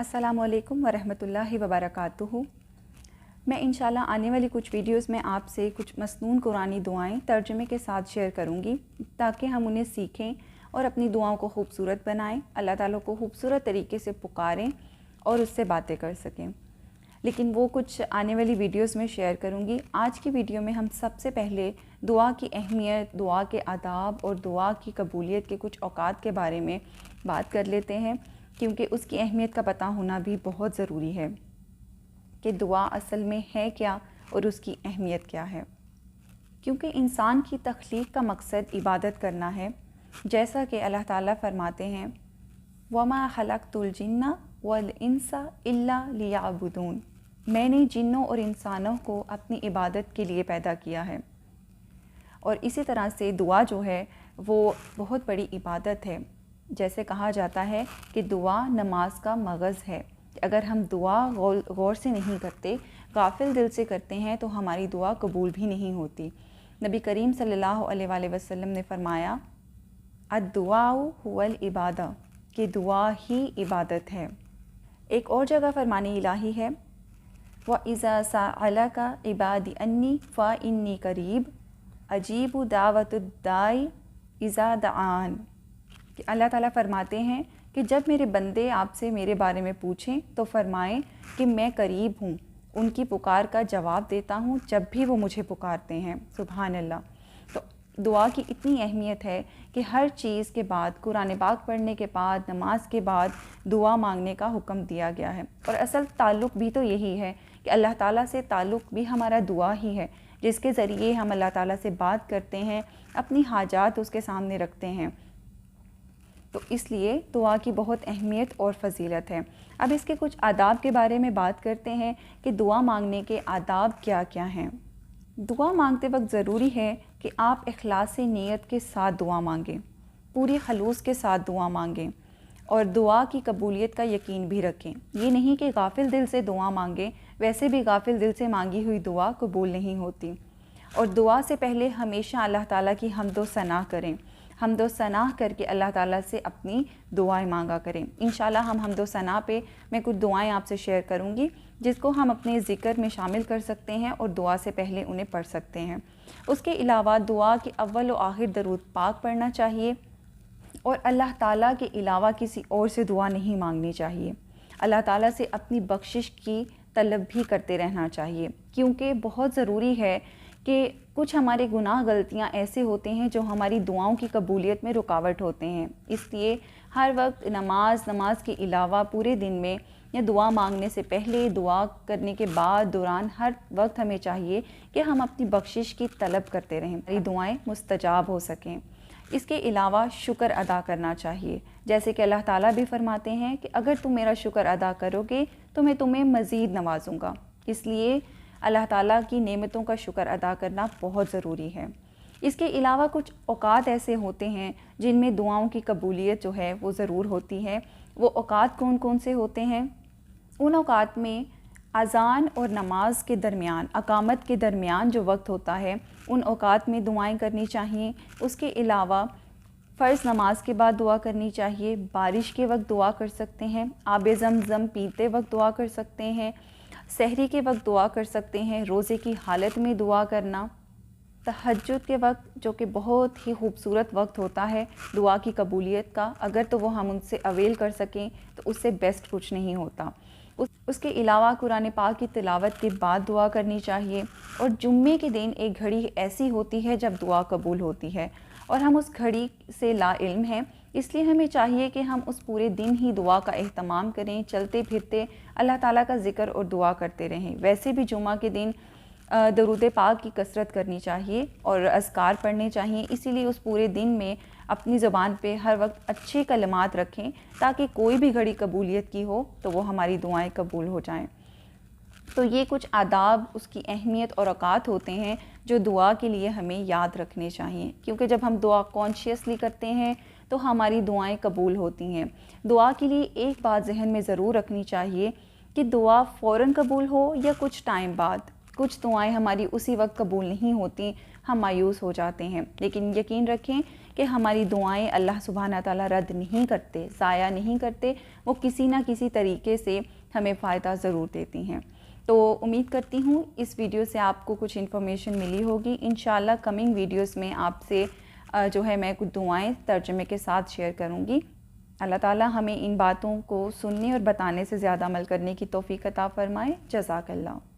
अस्सलाम वालेकुम वरहमतुल्लाहि वबरकातुहू। मैं इंशाल्लाह आने वाली कुछ वीडियोस में आपसे कुछ मसनून कुरानी दुआएं तर्जुमे के साथ शेयर करूंगी ताकि हम उन्हें सीखें और अपनी दुआओं को खूबसूरत बनाएं, अल्लाह ताला को खूबसूरत तरीके से पुकारें और उससे बातें कर सकें। लेकिन वो कुछ आने वाली वीडियोस में शेयर करूंगी। आज की वीडियो में हम सबसे पहले दुआ की अहमियत, दुआ के आदाब और दुआ की कबूलियत के कुछ औकात के बारे में बात कर लेते हैं, क्योंकि उसकी अहमियत का पता होना भी बहुत ज़रूरी है कि दुआ असल में है क्या और उसकी अहमियत क्या है। क्योंकि इंसान की तख्लीक का मकसद इबादत करना है, जैसा कि अल्लाह ताला फरमाते हैं वमा खलक़तुल जिन्ना वल इंसा इल्ला लियअबुदून, मैंने जिन्नों और इंसानों को अपनी इबादत के लिए पैदा किया है। और इसी तरह से दुआ जो है वो बहुत बड़ी इबादत है। जैसे कहा जाता है कि दुआ नमाज का मगज़ है। अगर हम दुआ गौर से नहीं करते, गाफिल दिल से करते हैं, तो हमारी दुआ कबूल भी नहीं होती। नबी करीम सल्लल्लाहु अलैहि वसल्लम ने फरमाया अद्दुआउ हुवल इबादा, कि दुआ ही इबादत है। एक और जगह फरमाने इलाही है व इज़ा सअलका इबादी अन्नी फ़ा इन्नी करीब अजीबु दावतुद्दाई इज़ा दआन, कि अल्लाह ताला फरमाते हैं कि जब मेरे बंदे आपसे मेरे बारे में पूछें तो फरमाएं कि मैं करीब हूँ, उनकी पुकार का जवाब देता हूँ जब भी वो मुझे पुकारते हैं। सुभान अल्लाह। तो दुआ की इतनी अहमियत है कि हर चीज़ के बाद, कुरान पाक पढ़ने के बाद, नमाज के बाद दुआ मांगने का हुक्म दिया गया है। और असल ताल्लुक़ भी तो यही है कि अल्लाह ताला से ताल्लुक़ भी हमारा दुआ ही है, जिसके ज़रिए हम अल्लाह ताला से बात करते हैं, अपनी हाजात उसके सामने रखते हैं। तो इसलिए दुआ की बहुत अहमियत और फ़जीलत है। अब इसके कुछ आदाब के बारे में बात करते हैं कि दुआ मांगने के आदाब क्या क्या हैं। दुआ मांगते वक्त ज़रूरी है कि आप इखलास नीयत के साथ दुआ मांगें, पूरी खलूस के साथ दुआ मांगें और दुआ की कबूलियत का यकीन भी रखें। ये नहीं कि गाफिल दिल से दुआ मांगें, वैसे भी गाफिल दिल से मांगी हुई दुआ कबूल नहीं होती। और दुआ से पहले हमेशा अल्लाह ताला की हम्दो सना करें, हम्दो सना करके अल्लाह ताला से अपनी दुआएं मांगा करें। इंशाल्लाह हम हम्दो सना पे मैं कुछ दुआएं आपसे शेयर करूंगी, जिसको हम अपने ज़िक्र में शामिल कर सकते हैं और दुआ से पहले उन्हें पढ़ सकते हैं। उसके अलावा दुआ के अव्वल व आखिर दरूद पाक पढ़ना चाहिए और अल्लाह ताला के अलावा किसी और से दुआ नहीं मांगनी चाहिए। अल्लाह ताला से अपनी बख्शिश की तलब भी करते रहना चाहिए, क्योंकि बहुत ज़रूरी है कि कुछ हमारे गुनाह गलतियां ऐसे होते हैं जो हमारी दुआओं की कबूलियत में रुकावट होते हैं। इसलिए हर वक्त नमाज के अलावा पूरे दिन में या दुआ मांगने से पहले, दुआ करने के बाद, दौरान हर वक्त हमें चाहिए कि हम अपनी बख्शिश की तलब करते रहें, हमारी दुआएं मुस्तजाब हो सकें। इसके अलावा शुक्र अदा करना चाहिए, जैसे कि अल्लाह ताला भी फरमाते हैं कि अगर तुम मेरा शुक्र अदा करोगे तो मैं तुम्हें मज़ीद नवाजूँगा। इसलिए अल्लाह ताला की नेमतों का शुक्र अदा करना बहुत ज़रूरी है। इसके अलावा कुछ औकात ऐसे होते हैं जिनमें दुआओं की कबूलियत जो है वो ज़रूर होती है। वो औकात कौन कौन से होते हैं? उन औकात में अज़ान और नमाज के दरमियान, अकामत के दरमियान जो वक्त होता है, उन औकात में दुआएं करनी चाहिए। उसके अलावा फ़र्ज़ नमाज के बाद दुआ करनी चाहिए, बारिश के वक्त दुआ कर सकते हैं, आब ज़मज़म पीते वक्त दुआ कर सकते हैं, सहरी के वक्त दुआ कर सकते हैं, रोज़े की हालत में दुआ करना, तहज्जुद के वक्त, जो कि बहुत ही खूबसूरत वक्त होता है दुआ की कबूलियत का, अगर तो वो हम उनसे अवेल कर सकें तो उससे बेस्ट कुछ नहीं होता। उसके अलावा कुरान पाक की तिलावत के बाद दुआ करनी चाहिए। और जुम्मे के दिन एक घड़ी ऐसी होती है जब दुआ कबूल होती है और हम उस घड़ी से ला इल्म हैं, इसलिए हमें चाहिए कि हम उस पूरे दिन ही दुआ का एहतमाम करें, चलते फिरते अल्लाह ताला का ज़िक्र और दुआ करते रहें। वैसे भी जुम्मा के दिन दरूद पाक की कसरत करनी चाहिए और अज़कार पढ़ने चाहिए। इसीलिए उस पूरे दिन में अपनी ज़बान पे हर वक्त अच्छे कलमात रखें, ताकि कोई भी घड़ी कबूलियत की हो तो वो हमारी दुआएं कबूल हो जाएं। तो ये कुछ आदाब, उसकी अहमियत और औकात होते हैं जो दुआ के लिए हमें याद रखने चाहिए, क्योंकि जब हम दुआ कॉन्शियसली करते हैं तो हमारी दुआएं कबूल होती हैं। दुआ के लिए एक बात जहन में ज़रूर रखनी चाहिए कि दुआ फ़ौरन कबूल हो या कुछ टाइम बाद, کچھ دعائیں ہماری اسی وقت قبول نہیں ہوتی، ہم مایوس ہو جاتے ہیں، لیکن یقین رکھیں کہ ہماری دعائیں اللہ سبحانہ تعالیٰ رد نہیں کرتے، ضائع نہیں کرتے، وہ کسی نہ کسی طریقے سے ہمیں فائدہ ضرور دیتی ہیں۔ تو امید کرتی ہوں اس ویڈیو سے آپ کو کچھ انفارمیشن ملی ہوگی۔ انشاءاللہ کمنگ ویڈیوز میں آپ سے جو ہے میں کچھ دعائیں ترجمے کے ساتھ شیئر کروں گی۔ اللہ تعالیٰ ہمیں ان باتوں کو سننے اور بتانے سے زیادہ عمل کرنے کی توفیق عطا فرمائے۔ جزاک اللہ۔